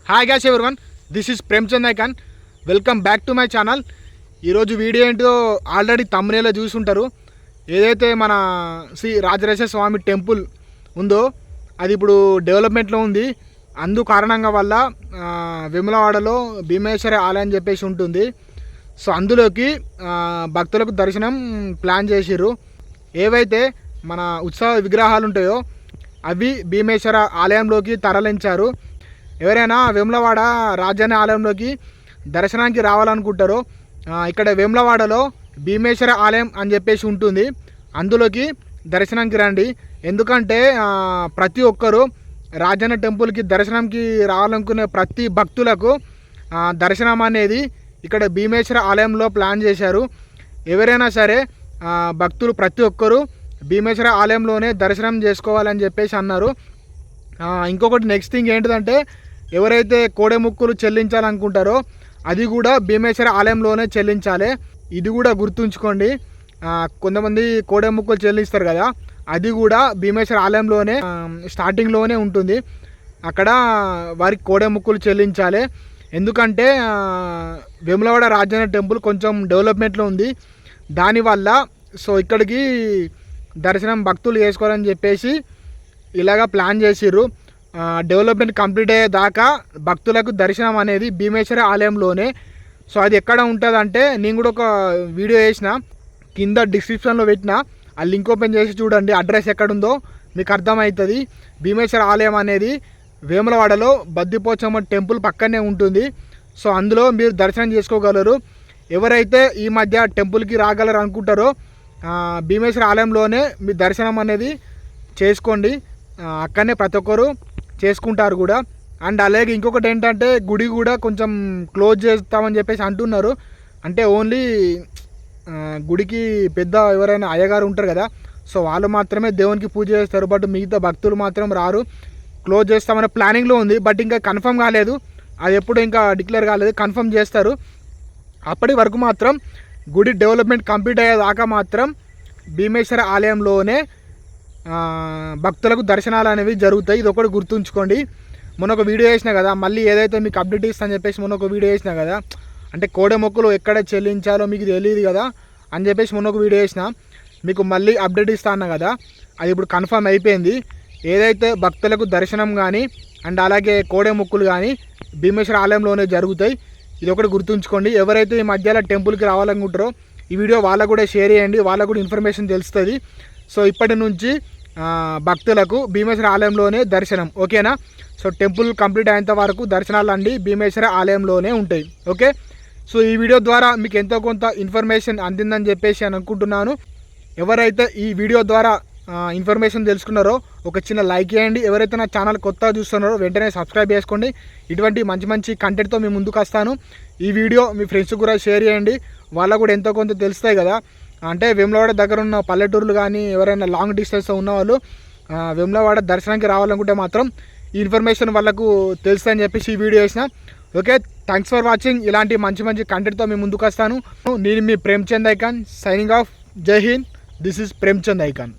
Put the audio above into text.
Hi guys everyone, this is Premchand icon. Welcome back to my channel. ఈరోజు video ఏంటో already తమ్మునేలో చూసుంటారు. ఏదైతే మన శ్రీ రాజరాజేశ్వర స్వామి టెంపుల్ ఉందో అది ఇప్పుడు డెవలప్మెంట్లో ఉంది. అందు కారణంగా వల్ల వేములవాడలో భీమేశ్వర ఆలయం అని చెప్పేసి ఉంటుంది. సో అందులోకి భక్తులకు దర్శనం ప్లాన్ చేసిర్రు. ఏవైతే మన ఉత్సవ విగ్రహాలు ఉంటాయో అవి భీమేశ్వర ఆలయంలోకి తరలించారు. ఎవరైనా వేములవాడ రాజధాని ఆలయంలోకి దర్శనానికి రావాలనుకుంటారో ఇక్కడ వేములవాడలో భీమేశ్వర ఆలయం అని చెప్పేసి ఉంటుంది. అందులోకి దర్శనానికి రండి. ఎందుకంటే ప్రతి ఒక్కరూ రాజన్న టెంపుల్కి దర్శనంకి రావాలనుకునే ప్రతి భక్తులకు దర్శనం అనేది ఇక్కడ భీమేశ్వర ఆలయంలో ప్లాన్ చేశారు. ఎవరైనా సరే భక్తులు ప్రతి ఒక్కరూ భీమేశ్వర ఆలయంలోనే దర్శనం చేసుకోవాలని చెప్పేసి అన్నారు. ఇంకొకటి నెక్స్ట్ థింగ్ ఏంటిదంటే ఎవరైతే కోడెముక్కులు చెల్లించాలనుకుంటారో అది కూడా భీమేశ్వర ఆలయంలోనే చెల్లించాలి. ఇది కూడా గుర్తుంచుకోండి. కొంతమంది కోడెముక్కులు చెల్లిస్తారు కదా, అది కూడా భీమేశ్వర ఆలయంలోనే స్టార్టింగ్లోనే ఉంటుంది. అక్కడ వారికి కోడెముక్కులు చెల్లించాలి. ఎందుకంటే వేములవాడ రాజన్న టెంపుల్ కొంచెం డెవలప్మెంట్లో ఉంది. దానివల్ల సో ఇక్కడికి దర్శనం భక్తులు చేసుకోవాలని చెప్పేసి ఇలాగ ప్లాన్ చేసిర్రు. డెవలప్మెంట్ కంప్లీట్ అయ్యేదాకా భక్తులకు దర్శనం అనేది భీమేశ్వర ఆలయంలోనే. సో అది ఎక్కడ ఉంటుందంటే నేను కూడా ఒక వీడియో వేసిన, కింద డిస్క్రిప్షన్లో పెట్టిన, ఆ లింక్ ఓపెన్ చేసి చూడండి. అడ్రస్ ఎక్కడుందో మీకు అర్థమవుతుంది. భీమేశ్వర ఆలయం అనేది వేములవాడలో బద్దిపోచమ్మ టెంపుల్ పక్కనే ఉంటుంది. సో అందులో మీరు దర్శనం చేసుకోగలరు. ఎవరైతే ఈ మధ్య టెంపుల్కి రాగలరు అనుకుంటారో భీమేశ్వర ఆలయంలోనే మీ దర్శనం అనేది చేసుకోండి. అక్కడనే ప్రతి ఒక్కరు చేసుకుంటారు కూడా. అండ్ అలాగే ఇంకొకటి ఏంటంటే గుడి కూడా కొంచెం క్లోజ్ చేస్తామని చెప్పేసి అంటున్నారు. అంటే ఓన్లీ గుడికి పెద్ద ఎవరైనా అయ్యగారు ఉంటారు కదా, సో వాళ్ళు మాత్రమే దేవునికి పూజ చేస్తారు. బట్ మిగతా భక్తులు మాత్రం రారు. క్లోజ్ చేస్తామనే ప్లానింగ్లో ఉంది. బట్ ఇంకా కన్ఫర్మ్ కాలేదు. అది ఎప్పుడు ఇంకా డిక్లేర్ కాలేదు. కన్ఫర్మ్ చేస్తారు. అప్పటి వరకు మాత్రం గుడి డెవలప్మెంట్ కంప్లీట్ అయ్యేదాకా మాత్రం భీమేశ్వర ఆలయంలోనే భక్తులకు దర్శనాలు అనేవి జరుగుతాయి. ఇది ఒకటి గుర్తుంచుకోండి. మొన్న ఒక వీడియో వేసిన కదా, మళ్ళీ ఏదైతే మీకు అప్డేట్ ఇస్తాను చెప్పేసి మొన్న ఒక వీడియో వేసిన కదా, అంటే కోడెముక్కులు ఎక్కడ చెల్లించాలో మీకు తెలియదు కదా అని చెప్పేసి మొన్న ఒక వీడియో వేసిన, మీకు మళ్ళీ అప్డేట్ ఇస్తాను కదా. అది ఇప్పుడు కన్ఫర్మ్ అయిపోయింది. ఏదైతే భక్తులకు దర్శనం కానీ అండ్ అలాగే కోడెముక్కులు కానీ భీమేశ్వర ఆలయంలోనే జరుగుతాయి. ఇది ఒకటి గుర్తుంచుకోండి. ఎవరైతే ఈ మధ్యలో టెంపుల్కి రావాలనుకుంటారో ఈ వీడియో వాళ్ళకు కూడా షేర్ చేయండి. వాళ్ళకు కూడా ఇన్ఫర్మేషన్ తెలుస్తుంది. సో ఇప్పటి నుంచి భక్తులకు భీమేశ్వర ఆలయంలోనే దర్శనం, ఓకేనా? సో టెంపుల్ కంప్లీట్ అయ్యేంత వరకు దర్శనాలు అండి భీమేశ్వర ఆలయంలోనే ఉంటాయి, ఓకే? సో ఈ వీడియో ద్వారా మీకు ఎంతో కొంత ఇన్ఫర్మేషన్ అందిందని చెప్పేసి అనుకుంటున్నాను. ఎవరైతే ఈ వీడియో ద్వారా ఇన్ఫర్మేషన్ తెలుసుకున్నారో ఒక చిన్న లైక్ చేయండి. ఎవరైతే నా ఛానల్ కొత్తగా చూస్తున్నారో వెంటనే సబ్స్క్రైబ్ చేసుకోండి. ఇటువంటి మంచి మంచి కంటెంట్తో మీ ముందుకు వస్తాను. ఈ వీడియో మీ ఫ్రెండ్స్కి కూడా షేర్ చేయండి. వాళ్ళకు కూడా ఎంతో కొంత తెలుస్తాయి కదా. అంటే వేములవాడ దగ్గర ఉన్న పల్లెటూర్లు కానీ ఎవరైనా లాంగ్ డిస్టెన్స్లో ఉన్నవాళ్ళు వేములవాడ దర్శనానికి రావాలనుకుంటే మాత్రం ఈ ఇన్ఫర్మేషన్ వాళ్ళకు తెలుస్తుందని చెప్పేసి ఈ వీడియో వేసిన, ఓకే? Thanks for watching. ఇలాంటి మంచి మంచి కంటెంట్తో మీ ముందుకు వస్తాను. నేను మీ ప్రేమ్చంద్ ఐకాన్ సైనింగ్ ఆఫ్. జై Hind. This is Premchand icon.